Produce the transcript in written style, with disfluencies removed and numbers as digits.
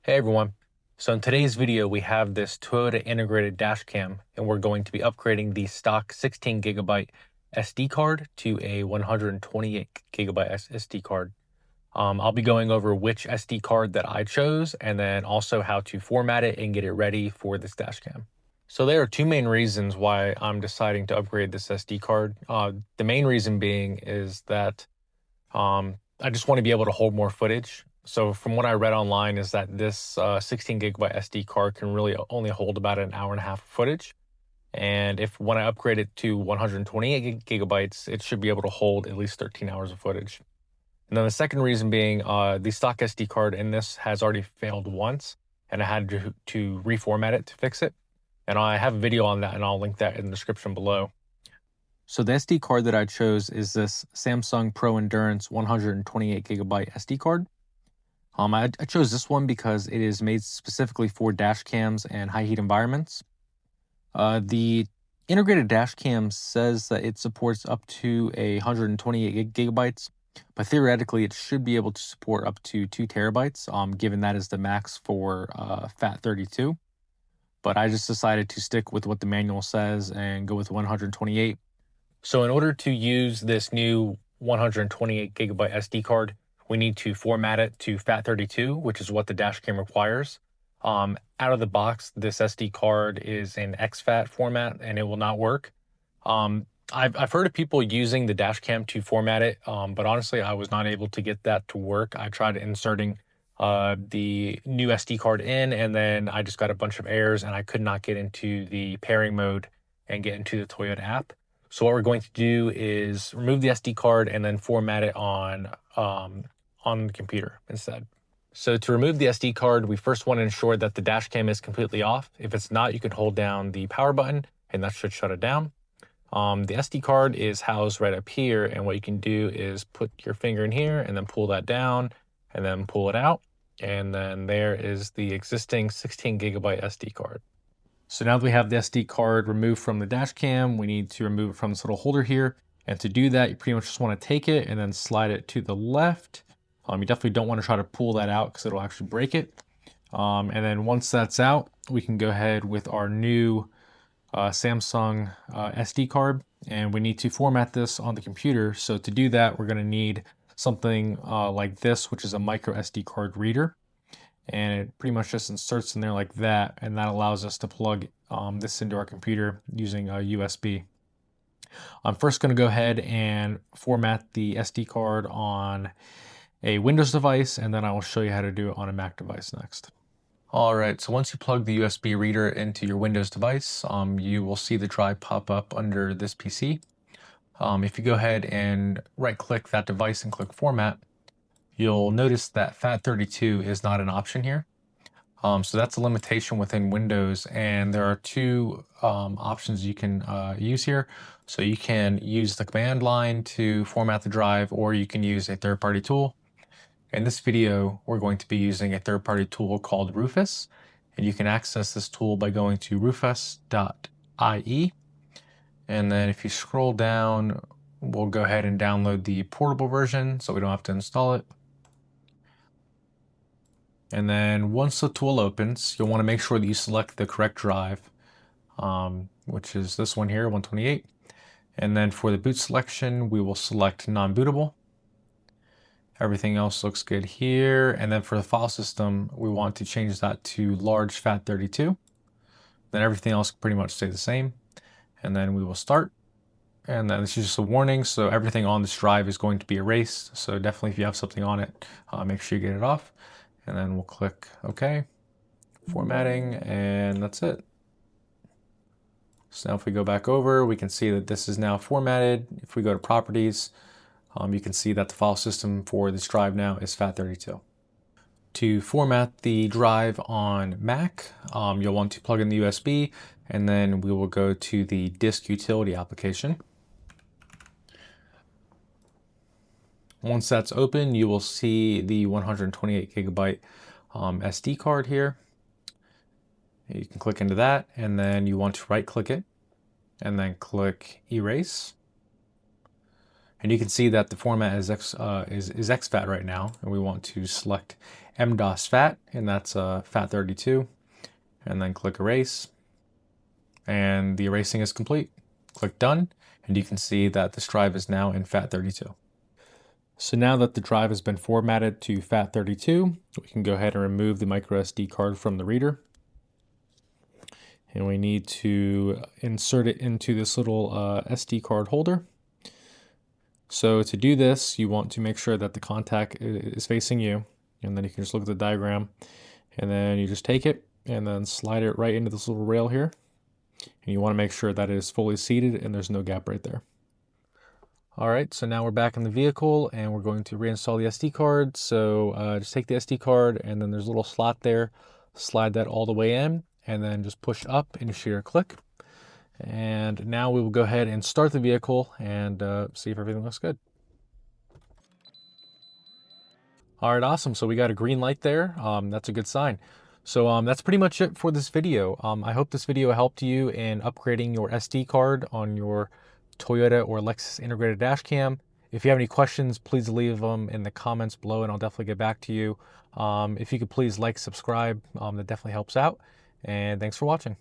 Hey everyone. So in today's video, we have this Toyota integrated dash cam, and we're going to be upgrading the stock 16 gigabyte SD card to a 128 gigabyte SD card. I'll be going over which SD card that I chose, and then also how to format it and get it ready for this dash cam. So there are two main reasons why I'm deciding to upgrade this SD card. The main reason being is that I just want to be able to hold more footage. So from what I read online is that this 16 gigabyte SD card can really only hold about an hour and a half of footage. And if when I upgrade it to 128 gigabytes, it should be able to hold at least 13 hours of footage. And then the second reason being the stock SD card in this has already failed once, and I had to reformat it to fix it. And I have a video on that, and I'll link that in the description below. So the SD card that I chose is this Samsung Pro Endurance 128 gigabyte SD card. I chose this one because it is made specifically for dash cams and high heat environments. The integrated dash cam says that it supports up to 128 gigabytes, but theoretically it should be able to support up to 2 terabytes, given that is the max for FAT32. But I just decided to stick with what the manual says and go with 128. So in order to use this new 128 gigabyte SD card, we need to format it to FAT32, which is what the dashcam requires. Out of the box, this SD card is in exFAT format and it will not work. I've heard of people using the dashcam to format it, but honestly, I was not able to get that to work. I tried inserting the new SD card in, and then I just got a bunch of errors and I could not get into the pairing mode and get into the Toyota app. So what we're going to do is remove the SD card and then format it on the computer instead. So to remove the SD card, we first want to ensure that the dash cam is completely off. If it's not, you can hold down the power button and that should shut it down. The SD card is housed right up here, and what you can do is put your finger in here and then pull that down and then pull it out. And then there is the existing 16 gigabyte SD card. So now that we have the SD card removed from the dash cam, we need to remove it from this little holder here. And to do that, you pretty much just want to take it and then slide it to the left. You definitely don't want to try to pull that out because it'll actually break it. And then once that's out, we can go ahead with our new Samsung SD card, and we need to format this on the computer. So to do that, we're going to need something like this, which is a microSD card reader. And it pretty much just inserts in there like that, and that allows us to plug this into our computer using a USB. I'm first going to go ahead and format the SD card on a Windows device, and then I will show you how to do it on a Mac device next. All right, so once you plug the USB reader into your Windows device, you will see the drive pop up under this PC. If you go ahead and right-click that device and click Format, you'll notice that FAT32 is not an option here. So that's a limitation within Windows, and there are two options you can use here. So you can use the command line to format the drive, or you can use a third-party tool. In this video, we're going to be using a third-party tool called Rufus, and you can access this tool by going to Rufus.ie. And then if you scroll down, we'll go ahead and download the portable version so we don't have to install it. And then once the tool opens, you'll want to make sure that you select the correct drive, which is this one here, 128. And then for the boot selection, we will select non-bootable. Everything else looks good here. And then for the file system, we want to change that to large FAT32. Then everything else pretty much stay the same. And then we will start. And then this is just a warning. So everything on this drive is going to be erased. So definitely if you have something on it, make sure you get it off. And then we'll click OK, formatting, and that's it. So now if we go back over, we can see that this is now formatted. If we go to properties, you can see that the file system for this drive now is FAT32. To format the drive on Mac, you'll want to plug in the USB, and then we will go to the disk utility application. Once that's open, you will see the 128 gigabyte SD card here. You can click into that, and then you want to right click it and then click erase. And you can see that the format is exFAT right now, and we want to select MDOS-FAT, and that's FAT32, and then click Erase, and the erasing is complete. Click Done, and you can see that this drive is now in FAT32. So now that the drive has been formatted to FAT32, we can go ahead and remove the microSD card from the reader. And we need to insert it into this little SD card holder. So to do this, you want to make sure that the contact is facing you, and then you can just look at the diagram, and then you just take it and then slide it right into this little rail here. And you want to make sure that it is fully seated and there's no gap right there. All right, so now we're back in the vehicle and we're going to reinstall the SD card. So just take the SD card, and then there's a little slot there. Slide that all the way in, and then just push up and share click. And now we will go ahead and start the vehicle and see if everything looks good. All right, awesome. So we got a green light there. That's a good sign. So that's pretty much it for this video. I hope this video helped you in upgrading your SD card on your Toyota or Lexus Integrated Dashcam. If you have any questions, please leave them in the comments below and I'll definitely get back to you. If you could please like, subscribe, that definitely helps out. And thanks for watching.